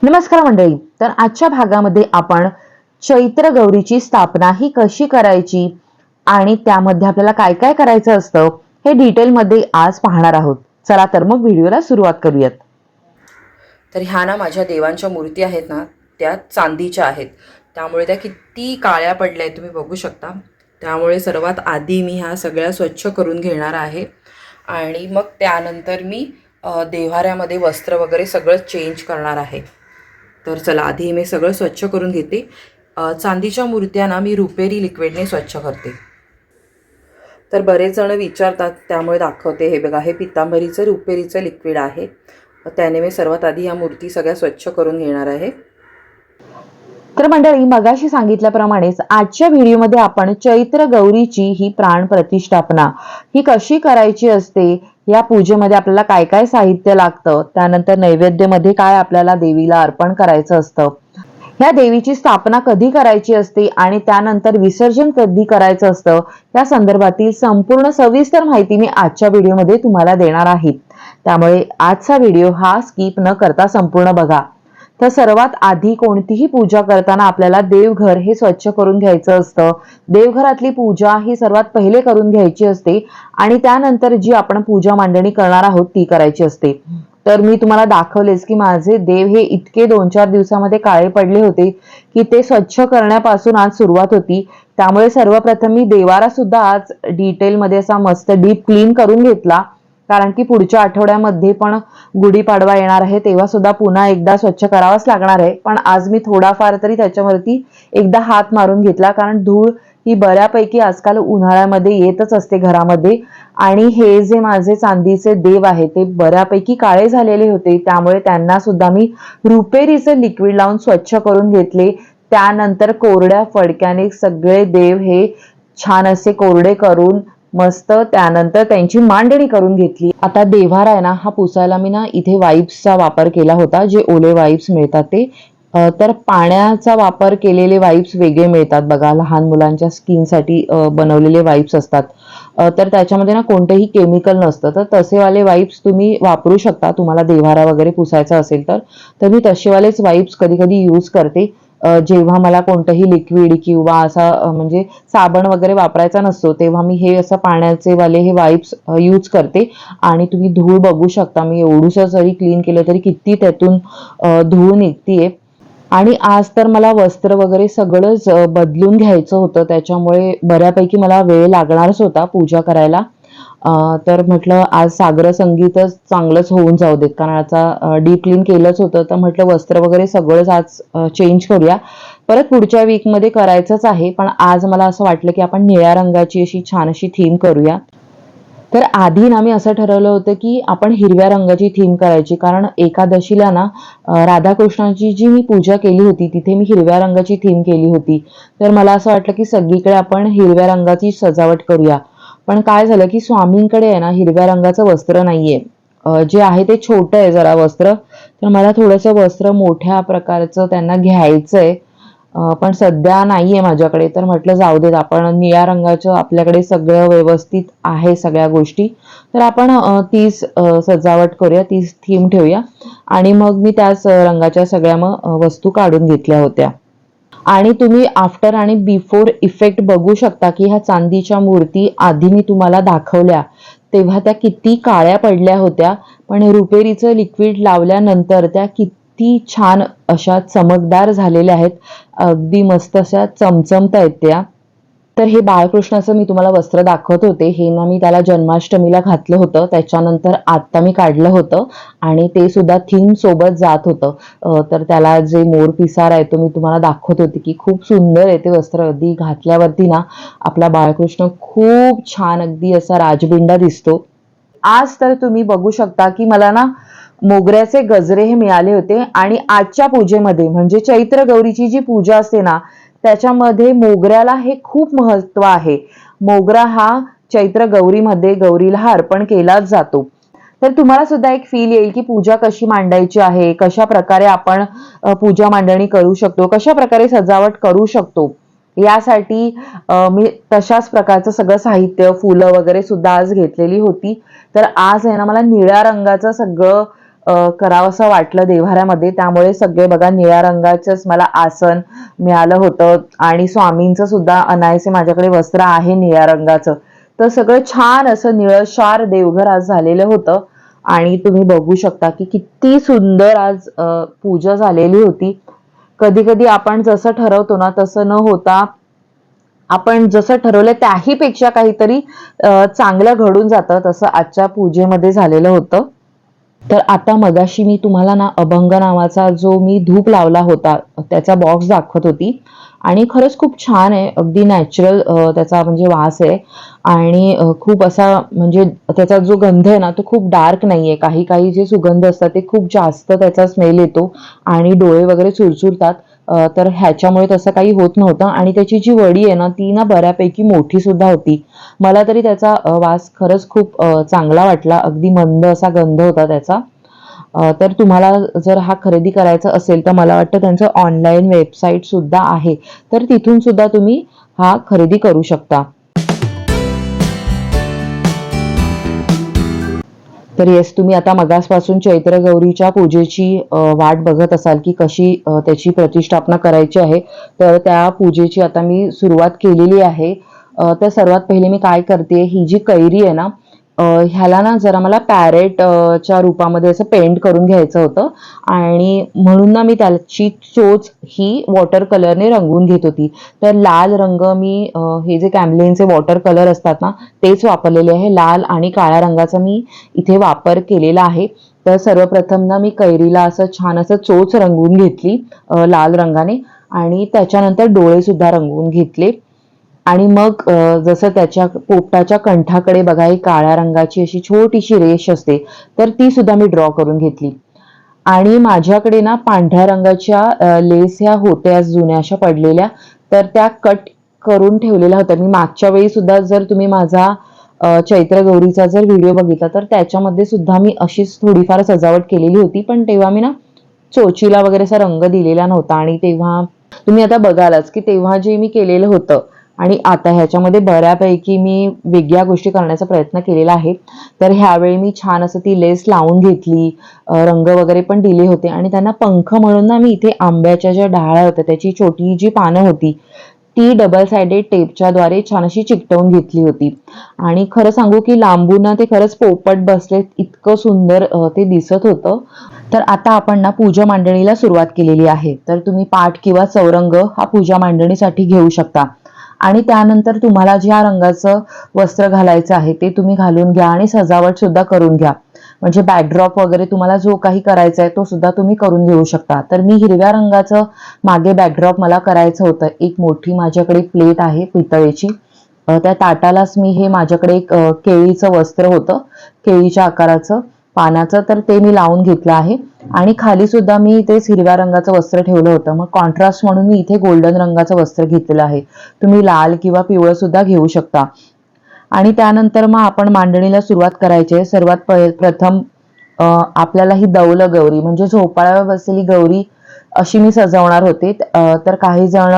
नमस्कार मंडळी. तर आजच्या भागामध्ये आपण चैत्र गौरीची स्थापना ही कशी करायची आणि त्यामध्ये आपल्याला काय काय करायचं असतं हे डिटेलमध्ये आज पाहणार आहोत. चला तर मग व्हिडिओला सुरुवात करूयात. तर ह्या ना माझ्या देवांच्या मूर्ती आहेत ना, त्या चांदीच्या आहेत. त्यामुळे त्या किती काळ्या पडल्या आहेत तुम्ही बघू शकता. त्यामुळे सर्वात आधी मी ह्या सगळ्या स्वच्छ करून घेणार आहे आणि मग त्यानंतर मी देव्हाऱ्यामध्ये वस्त्र वगैरे सगळं चेंज करणार आहे. तर चला आधी मी सगळं स्वच्छ करून घेते. चांदीच्या मूर्त्या ना मी रुपेरी लिक्विडने स्वच्छ करते. तर बरेच जण विचारतात त्यामुळे दाखवते. हे बघा, हे पितांबरीचं रुपेरीचं लिक्विड आहे. त्याने मी सर्वात आधी ह्या मूर्ती सगळ्या स्वच्छ करून घेणार आहे. तर मंडळी, मगाशी सांगितल्याप्रमाणेच आजच्या व्हिडिओमध्ये आपण चैत्र गौरीची ही प्राण प्रतिष्ठापना ही कशी करायची असते, या पूजेमध्ये आपल्याला काय काय साहित्य लागतं, त्यानंतर नैवेद्यामध्ये काय आपल्याला देवीला अर्पण करायचं असतं, ह्या देवीची स्थापना कधी करायची असते आणि त्यानंतर विसर्जन कधी करायचं असतं, या संदर्भातील संपूर्ण सविस्तर माहिती मी आजच्या व्हिडिओमध्ये तुम्हाला देणार आहे. त्यामुळे आजचा व्हिडिओ हा स्किप न करता संपूर्ण बघा. तर सर्वात आधी कोणतीही पूजा करताना आपल्याला देवघर हे स्वच्छ करून घ्यायचं असतं. देवघरातली पूजा ही सर्वात पहिले करून घ्यायची असते आणि त्यानंतर जी आपण पूजा मांडणी करणार आहोत ती करायची असते. तर मी तुम्हाला दाखवलेच की माझे देव हे इतके 2-4 दिवसामध्ये काळे पडले होते की ते स्वच्छ करण्यापासून आज सुरुवात होती. त्यामुळे सर्वप्रथम मी देवारा सुद्धा आज डिटेलमध्ये असा मस्त डीप क्लीन करून घेतला, कारण की पुढच्या आठवड्यामध्ये पण गुढीपाडवा येणार आहे, तेव्हा सुद्धा पुन्हा एकदा स्वच्छ करावाच लागणार आहे. पण आज मी थोडाफार तरी त्याच्यावरती एकदा हात मारून घेतला, कारण धूळ ही बऱ्यापैकी आजकाल उन्हाळ्यामध्ये येतच असते घरामध्ये. आणि हे जे माझे चांदीचे देव आहे ते बऱ्यापैकी काळे झालेले होते, त्यामुळे त्यांना सुद्धा मी रुपेरीचं लिक्विड लावून स्वच्छ करून घेतले. त्यानंतर कोरड्या फडक्याने सगळे देव हे छान असे कोरडे करून मस्त त्यानंतर त्यांची मांडणी करून घेतली. आता देव्हारा आहे ना, हा पुसायला मी ना इथे वाईप्सचा वापर केला होता, जे ओले वाईप्स मिळतात ते. तर पाण्याचा वापर केलेले वाईप्स वेगळे मिळतात बघा, लहान मुलांच्या स्किनसाठी बनवलेले वाईप्स असतात. तर त्याच्यामध्ये ना कोणतेही केमिकल नसतं. तर तसेवाले वाईप्स तुम्ही वापरू शकता, तुम्हाला देव्हारा वगैरे पुसायचा असेल तर. तर मी तसेवालेच वाईप्स कधी कधी यूज करते जेव्हा मला कोणतंही लिक्विड किंवा असा म्हणजे साबण वगैरे वापरायचा नसतो, तेव्हा मी हे असं पाण्याचे वाले हे वाईप्स यूज करते. आणि तुम्ही धूळ बघू शकता, मी एवढूसं जरी क्लीन केलं तरी किती त्यातून धूळ निघतीये. आणि आज तर मला वस्त्र वगैरे सगळंच बदलून घ्यायचं होतं, त्याच्यामुळे बऱ्यापैकी मला वेळ लागणारच होता पूजा करायला. तर म्हटलं आज सागर संगीतच चांगलंच होऊन जाऊ देत, कारण आता डीप क्लीन केलंच होतं, तर म्हटलं वस्त्र वगैरे सगळंच आज चेंज करूया. परत पुढच्या वीकमध्ये करायचंच आहे, पण आज मला असं वाटलं की आपण निळ्या रंगाची अशी छान अशी थीम करूया. तर आधी ना मी असं ठरवलं होतं की आपण हिरव्या रंगाची थीम करायची, कारण एकादशीला ना राधाकृष्णाची जी मी पूजा केली होती तिथे मी हिरव्या रंगाची थीम केली होती. तर मला असं वाटलं की सगळीकडे आपण हिरव्या रंगाची सजावट करूया. पण काय झालं की स्वामींकडे आहे ना हिरव्या रंगाचं वस्त्र नाहीये. जे आहे ते छोटं आहे जरा वस्त्र. तर मला थोडंसं वस्त्र मोठ्या प्रकारचं त्यांना घ्यायचंय. पण सध्या नाहीये माझ्याकडे. तर म्हटलं जाऊ देत, आपण निळ्या रंगाचं आपल्याकडे सगळं व्यवस्थित आहे सगळ्या गोष्टी. तर आपण तीच सजावट करूया, तीच थीम ठेवूया. आणि मग मी त्याच रंगाच्या सगळ्या मग वस्तू काढून घेतल्या होत्या. आणि तुम्ही आफ्टर आणि बिफोर इफेक्ट बघू शकता की ह्या चांदीच्या मूर्ती आधी मी तुम्हाला दाखवल्या तेव्हा त्या किती काळ्या पडल्या होत्या, पण रुपेरीचं लिक्विड लावल्यानंतर त्या किती छान अशा चमकदार झालेल्या आहेत. अगदी मस्त अशा चमचमतायत त्या. तर हे बाळकृष्णाचं मी तुम्हाला वस्त्र दाखवत होते, हे ना मी त्याला जन्माष्टमीला घातलं होतं, त्याच्यानंतर आता मी काढलं होतं आणि ते सुद्धा थीम सोबत जात होतं. तर त्याला जे मोर पिसार आहे तो मी तुम्हाला दाखवत होते की खूप सुंदर आहे ते वस्त्र. अगदी घातल्यावरती ना आपला बाळकृष्ण खूप छान अगदी असा राजबिंडा दिसतो. आज तर तुम्ही बघू शकता की मला ना मोगऱ्याचे गजरे हे मिळाले होते आणि आजच्या पूजेमध्ये म्हणजे चैत्र गौरीची जी पूजा असते ना त्याच्यामध्ये मोगऱ्याला हे खूप महत्व आहे. मोगरा हा चैत्र गौरीमध्ये गौरीला हा अर्पण केलाच जातो. तर तुम्हाला सुद्धा एक फील येईल की पूजा कशी मांडायची आहे, कशा प्रकारे आपण पूजा मांडणी करू शकतो, कशा प्रकारे सजावट करू शकतो. यासाठी मी तशाच प्रकारचं सगळं साहित्य, फुलं वगैरे सुद्धा आज घेतलेली होती. तर आज आहे ना मला निळ्या रंगाचं सगळं करावंसं वाटलं देव्हाऱ्यामध्ये, त्यामुळे सगळे बघा निळ्या रंगाचंच मला आसन मिळालं होतं आणि स्वामींचं सुद्धा अनायसे माझ्याकडे वस्त्र आहे निळ्या रंगाचं. तर सगळं छान असं निळशार देवघर आज झालेलं होतं आणि तुम्ही बघू शकता की किती सुंदर आज पूजा झालेली होती. कधी कधी आपण जसं ठरवतो ना तसं न होता आपण जसं ठरवलं त्याही पेक्षा काहीतरी चांगलं घडून जातं, तसं आजच्या पूजेमध्ये झालेलं होतं. तर आता मगाशी मी तुम्हाला ना अभंग नावाचा जो मी धूप लावला होता त्याचा बॉक्स दाखवत होती आणि खरंच खूप छान आहे, अगदी नॅचरल त्याचा म्हणजे वास आहे आणि खूप असा म्हणजे त्याचा जो गंध आहे ना तो खूप डार्क नाहीये. काही काही जे सुगंध असतात ते खूप जास्त त्याचा स्मेल येतो आणि डोळे वगैरे चुरचुरतात. तर ह्याच्यामुळे तसं काही होत नव्हतं आणि त्याची जी वडी आहे ना ती ना बऱ्यापैकी मोठी सुद्धा होती. मला तरी त्याचा वास खरंच खूप चांगला वाटला. अगदी मंद असा गंध होता त्याचा. तर तुम्हाला जर हा खरेदी करायचा असेल तर मला वाटतं त्यांचं ऑनलाईन वेबसाईट सुद्धा आहे. तर तिथून सुद्धा तुम्ही हा खरेदी करू शकता. तर येस, तुम्ही आता मगासपासून चैत्र गौरीच्या पूजेची वाट बघत असाल की कशी त्याची प्रतिष्ठापना करायची आहे. तर त्या पूजेची आता मी सुरुवात केलेली आहे. तर सर्वात पहिले मी काय करते, ही जी कैरी आहे ना ह्याला ना जरा मला पॅरेट च्या रूपामध्ये असं पेंट करून घ्यायचं होतं आणि म्हणून ना मी त्याची चोच ही वॉटर कलरने रंगवून घेत होती. तर लाल रंग मी हे जे कॅम्लिनचे वॉटर कलर असतात ना तेच वापरलेले आहे. लाल आणि काळ्या रंगाचा मी इथे वापर केलेला आहे. तर सर्वप्रथम ना मी कैरीला असं छान असं चोच रंगवून घेतली लाल रंगाने आणि त्याच्यानंतर डोळे सुद्धा रंगवून घेतले आणि मग जसं त्याच्या पोपटाच्या कंठाकडे बघा एक काळ्या रंगाची अशी छोटीशी रेष असते, तर ती सुद्धा मी ड्रॉ करून घेतली. आणि माझ्याकडे ना पांढऱ्या रंगाच्या लेस ह्या होत्या जुन्या अशा पडलेल्या, तर त्या कट करून ठेवलेल्या होत्या. मी मागच्या वेळी सुद्धा जर तुम्ही माझा चैत्र गौरीचा जर व्हिडिओ बघितला तर त्याच्यामध्ये सुद्धा मी अशीच थोडीफार सजावट केलेली होती, पण तेव्हा मी ना चोचीला वगैरे असा रंग दिलेला नव्हता आणि तेव्हा तुम्ही आता बघालच की तेव्हा जे मी केलेलं होतं आणि आता ह्याच्यामध्ये बऱ्यापैकी मी वेगळ्या गोष्टी करण्याचा प्रयत्न केलेला आहे. तर ह्यावेळी मी छान असं ती लेस लावून घेतली, रंग वगैरे पण दिले होते आणि त्यांना पंख म्हणून ना मी इथे आंब्याच्या ज्या डाळ्या होत्या त्याची छोटी जी पानं होती ती डबल साइडेड टेपच्या द्वारे छान अशी चिकटवून घेतली होती आणि खरं सांगू की लांबून ना ते खरंच पोपट बसले इतकं सुंदर ते दिसत होतं. तर आता आपण ना पूजा मांडणीला सुरुवात केलेली आहे. तर तुम्ही पाट किंवा चौरंग हा पूजा मांडणीसाठी घेऊ शकता आणि त्यानंतर तुम्हाला ज्या रंगाचं वस्त्र घालायचं आहे ते तुम्ही घालून घ्या आणि सजावट सुद्धा करून घ्या. म्हणजे बॅकड्रॉप वगैरे तुम्हाला जो काही करायचा आहे तो सुद्धा तुम्ही करून घेऊ शकता. तर मी हिरव्या रंगाचं मागे बॅकड्रॉप मला करायचं होतं. एक मोठी माझ्याकडे प्लेट आहे पितळेची, त्या ताटालाच मी हे माझ्याकडे एक केळीचं वस्त्र होतं, केळीच्या आकाराचं पानाचं, तर ते मी लावून घेतलं आहे आणि खाली सुद्धा मी तेच हिरव्या रंगाचं वस्त्र ठेवलं होतं. मग कॉन्ट्रास्ट म्हणून मी इथे गोल्डन रंगाचं वस्त्र घेतलेलं आहे. तुम्ही लाल किंवा पिवळं सुद्धा घेऊ शकता. आणि त्यानंतर मग आपण मांडणीला सुरुवात करायची आहे. सर्वात प्रथम आपल्याला ही दौल गौरी म्हणजे झोपाळ्यावर बसलेली गौरी अशी मी सजवणार होते. तर काही जण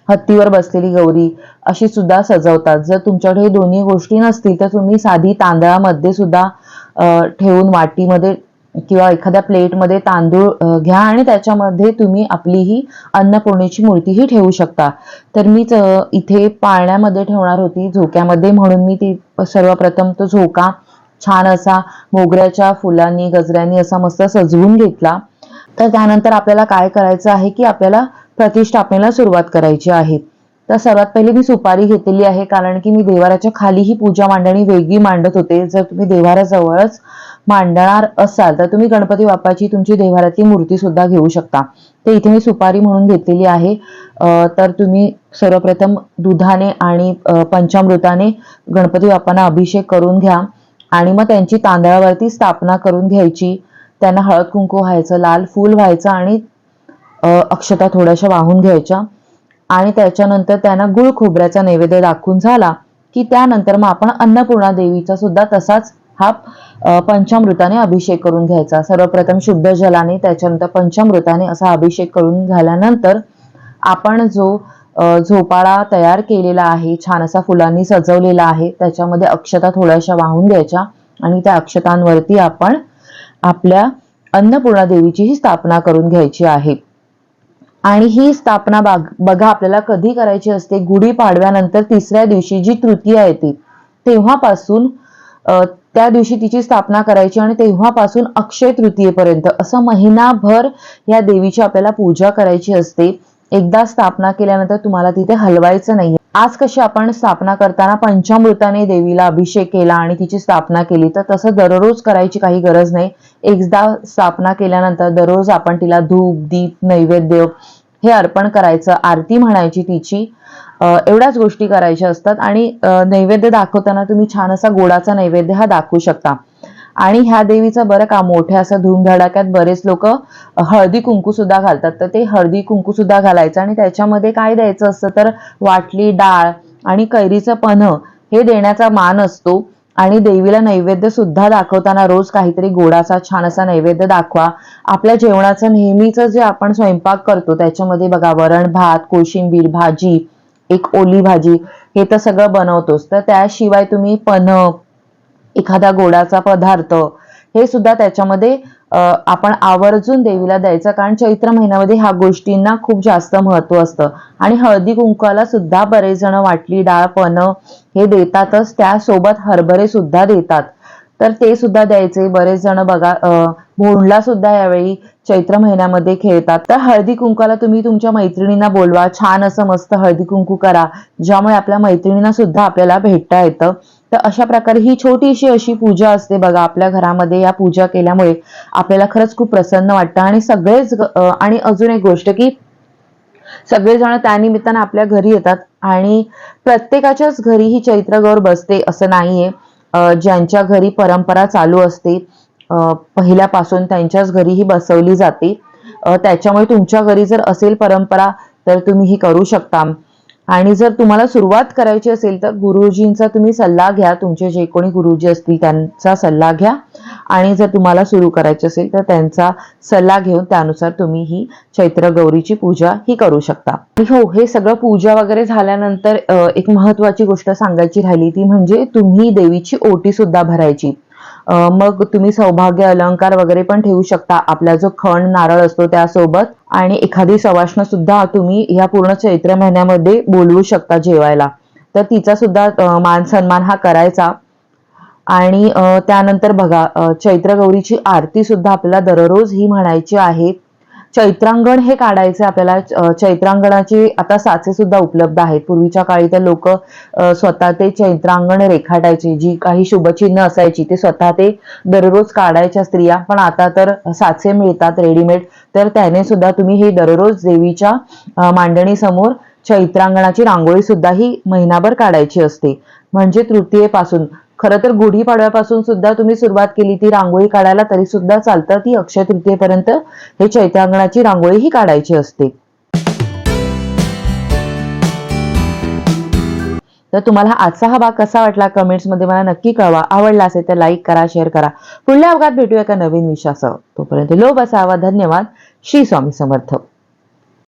हत्तीवर बसलेली गौरी अशी सुद्धा सजवतात. जर तुमच्याकडे हे दोन्ही गोष्टी नसतील तर तुम्ही साधी तांदळामध्ये सुद्धा ठेवून वाटीमध्ये किंवा एखाद्या प्लेटमध्ये तांदूळ घ्या आणि त्याच्यामध्ये तुम्ही आपली ही अन्नपूर्णेची मूर्तीही ठेवू शकता. तर मीच इथे पाळण्यामध्ये ठेवणार होती, झोक्यामध्ये, म्हणून मी ती सर्वप्रथम तो झोका छान असा मोगऱ्याच्या फुलांनी गजऱ्यांनी असा मस्त सजवून घेतला. तर त्यानंतर आपल्याला काय करायचं आहे की आपल्याला प्रतिष्ठापनेला सुरुवात करायची आहे. तर सर्वात पहिले मी सुपारी घेतलेली आहे, कारण की मी देवाऱ्याच्या खाली ही पूजा मांडणी वेगळी मांडत होते. जर तुम्ही देवाऱ्याजवळच मांडणार असाल तर तुम्ही गणपती बाप्पाची तुमची देवाऱ्यातली मूर्ती सुद्धा घेऊ शकता. तर इथे मी सुपारी म्हणून घेतलेली आहे. तर तुम्ही सर्वप्रथम दुधाने आणि पंचामृताने गणपती बाप्पांना अभिषेक करून घ्या आणि मग त्यांची तांदळावरती स्थापना करून घ्यायची. त्यांना हळद कुंकू व्हायचं, लाल फूल व्हायचं आणि अक्षता थोड्याशा वाहून घ्यायच्या आणि त्याच्यानंतर त्यांना गुळ खोबऱ्याचा नैवेद्य दाखवून झाला की त्यानंतर मग आपण अन्नपूर्णा देवीचा सुद्धा तसाच हा पंचामृताने अभिषेक करून घ्यायचा. सर्वप्रथम शुद्ध जलाने त्याच्यानंतर पंचामृताने असा अभिषेक करून झाल्यानंतर आपण जो झोपाळा तयार केलेला आहे, छान असा फुलांनी सजवलेला आहे, त्याच्यामध्ये अक्षता थोड्याशा वाहून घ्यायच्या आणि त्या अक्षतांवरती आपण आपल्या अन्नपूर्णा देवीची ही स्थापना करून घ्यायची आहे. आणि ही स्थापना बघा आपल्याला कधी करायची असते, गुढीपाडव्यानंतर तिसऱ्या दिवशी जी तृतीया येते तेव्हापासून त्या दिवशी तिची स्थापना करायची आणि तेव्हापासून अक्षय तृतीयेपर्यंत असं महिनाभर या देवीची आपल्याला पूजा करायची असते. एकदा स्थापना केल्यानंतर तुम्हाला तिथे हलवायचं नाही. आज कशी आपण स्थापना करताना पंचामृताने देवीला अभिषेक केला आणि तिची स्थापना केली, तर तसं दररोज करायची काही गरज नाही. एकदा स्थापना केल्यानंतर दररोज आपण तिला धूप, दीप, नैवेद्य हे अर्पण करायचं, आरती म्हणायची तिची, एवढ्याच गोष्टी करायच्या असतात. आणि नैवेद्य दाखवताना तुम्ही छान असा गोडाचा नैवेद्य हा दाखवू शकता. आणि ह्या देवीचं बरं का मोठ्या असं धूमधडाक्यात बरेच लोक हळदी कुंकू सुद्धा घालतात, तर ते हळदी कुंकू सुद्धा घालायचं आणि त्याच्यामध्ये काय द्यायचं असतं तर वाटली डाळ आणि कैरीचं पन्ह हे देण्याचा मान असतो. आणि देवीला नैवेद्य सुद्धा दाखवताना रोज काहीतरी गोडाचा छान असा नैवेद्य दाखवा. आपल्या जेवणाचं नेहमीचं जे आपण स्वयंपाक करतो त्याच्यामध्ये बघा वरण भात, कोशिंबीर भाजी, एक ओली भाजी हे तर सगळं बनवतोच, तर त्याशिवाय तुम्ही पन्ह, एखादा गोडाचा पदार्थ हे सुद्धा त्याच्यामध्ये आपण आवर्जून देवीला द्यायचं. कारण चैत्र महिन्यामध्ये ह्या गोष्टींना खूप जास्त महत्व असतं. आणि हळदी कुंकाला सुद्धा बरेच जण वाटली डाळ, पन्ह हे देतातच, त्यासोबत हरभरे सुद्धा देतात, तर ते सुद्धा द्यायचे. बरेच जण बघा भोंडला सुद्धा यावेळी चैत्र महिन्यामध्ये खेळतात. तर हळदी कुंकाला तुम्ही तुमच्या मैत्रिणींना बोलवा, छान असं मस्त हळदी कुंकू करा, ज्यामुळे आपल्या मैत्रिणींना सुद्धा आपल्याला भेटता येतं. तर अशा प्रकारे ही छोटीशी अशी पूजा असते बघा आपल्या घरामध्ये. या पूजा केल्यामुळे आपल्याला खरंच खूप प्रसन्न वाटतं. आणि सगळेच आणि अजून एक गोष्ट की सगळेजण त्यानिमित्तानं आपल्या घरी येतात आणि प्रत्येकाच्याच घरी ही चैत्र गौर बसते असं नाहीये. ज्यांच्या घरी परंपरा चालू असते पहिल्यापासून त्यांच्याच घरी ही बसवली जाते. त्याच्यामुळे तुमच्या घरी जर असेल परंपरा तर तुम्ही ही करू शकता. आणि जर तुम्हाला सुरुवात करायची असेल तर गुरुजींचा तुम्ही सल्ला घ्या, तुमचे जे कोणी गुरुजी असतील त्यांचा सल्ला घ्या. आणि जर तुम्हाला सुरू करायची असेल तर त्यांचा सल्ला घेऊन त्यानुसार तुम्ही ही चैत्र गौरीची पूजा ही करू शकता. हो, हे सगळं पूजा वगैरे झाल्यानंतर एक महत्वाची गोष्ट सांगायची राहिली, ती म्हणजे तुम्ही देवीची ओटी सुद्धा भरायची. मग तुम्ही सौभाग्य अलंकार वगैरे पण ठेवू शकता, आपला जो खण नारळ असतो त्यासोबत. आणि एखादी सवाष्ण सुद्धा तुम्ही या पूर्ण चैत्र महिन्यामध्ये बोलवू शकता जेवायला, तर तिचा सुद्धा मान सन्मान हा करायचा. आणि त्यानंतर बघा चैत्र गौरीची आरती सुद्धा आपल्याला दररोज ही म्हणायची आहे. चैत्रांगण हे काढायचे आपल्याला. चैत्रांगणाचे आता साचे सुद्धा उपलब्ध आहेत. पूर्वीच्या काळी तर लोक स्वतः ते चैत्रांगण रेखाटायचे, जी काही शुभचिन्ह असायची ते स्वतः ते दररोज काढायच्या स्त्रिया. पण आता तर साचे मिळतात रेडीमेड, तर त्याने सुद्धा तुम्ही हे दररोज देवीच्या मांडणी समोर चैत्रांगणाची रांगोळी सुद्धा ही महिनाभर काढायची असते. म्हणजे तृतीयेपासून, खरं तर गुढीपाडव्यापासून सुद्धा तुम्ही सुरुवात केली ती रांगोळी काढायला तरी सुद्धा चालतं. ती अक्षय तृतीयेपर्यंत हे चैत्रांगणाची रांगोळी ही काढायची असते. तर तुम्हाला आजचा हा भाग कसा वाटला कमेंट्समध्ये मला नक्की कळवा. आवडला असेल तर लाईक करा, शेअर करा. पुढल्या भागात भेटूया एका नवीन विषयासह. तोपर्यंत लो बसावा. धन्यवाद. श्री स्वामी समर्थ.